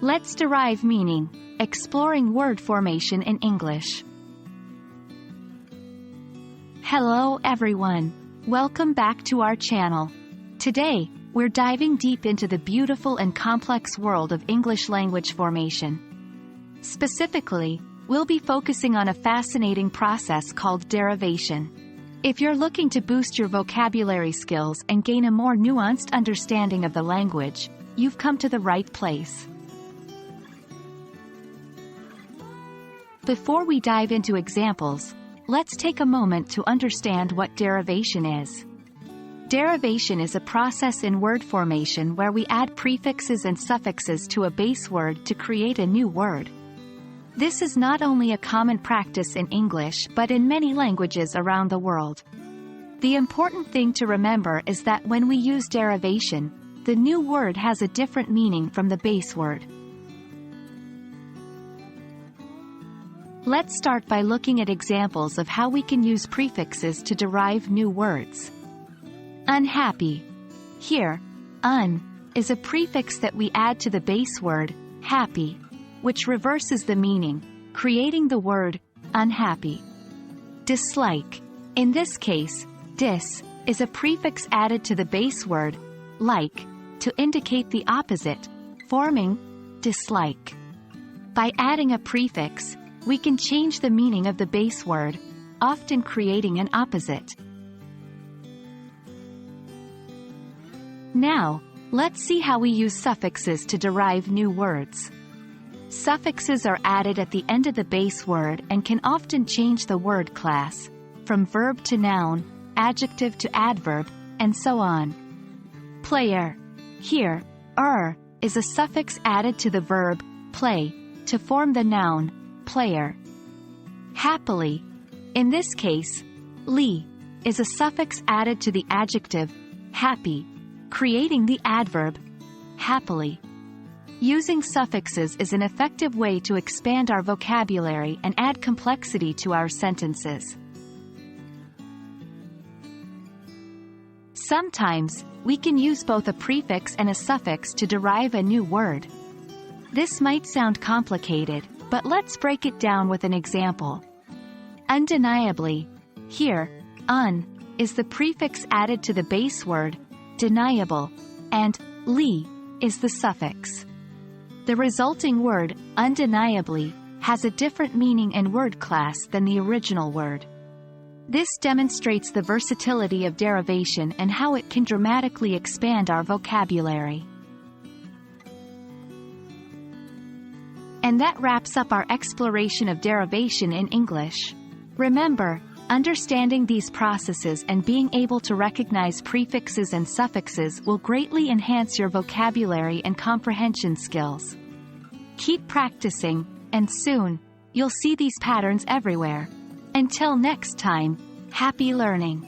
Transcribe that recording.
Let's derive meaning, exploring word formation in English. Hello everyone. Welcome back to our channel. Today, we're diving deep into the beautiful and complex world of English language formation. Specifically, we'll be focusing on a fascinating process called derivation. If you're looking to boost your vocabulary skills and gain a more nuanced understanding of the language, you've come to the right place. Before we dive into examples, let's take a moment to understand what derivation is. Derivation is a process in word formation where we add prefixes and suffixes to a base word to create a new word. This is not only a common practice in English but in many languages around the world. The important thing to remember is that when we use derivation, the new word has a different meaning from the base word. Let's start by looking at examples of how we can use prefixes to derive new words. Unhappy. Here, un is a prefix that we add to the base word, happy, which reverses the meaning, creating the word, unhappy. Dislike. In this case, dis is a prefix added to the base word, like, to indicate the opposite, forming, dislike. By adding a prefix, we can change the meaning of the base word, often creating an opposite. Now, let's see how we use suffixes to derive new words. Suffixes are added at the end of the base word and can often change the word class, from verb to noun, adjective to adverb, and so on. Player. Here, is a suffix added to the verb, play, to form the noun, player. Happily. In this case, li is a suffix added to the adjective, happy, creating the adverb, happily. Using suffixes is an effective way to expand our vocabulary and add complexity to our sentences. Sometimes, we can use both a prefix and a suffix to derive a new word. This might sound complicated, but let's break it down with an example. Undeniably. Here, un is the prefix added to the base word, deniable, and li is the suffix. The resulting word, undeniably, has a different meaning and word class than the original word. This demonstrates the versatility of derivation and how it can dramatically expand our vocabulary. And that wraps up our exploration of derivation in English. Remember, understanding these processes and being able to recognize prefixes and suffixes will greatly enhance your vocabulary and comprehension skills. Keep practicing, and soon, you'll see these patterns everywhere. Until next time, happy learning!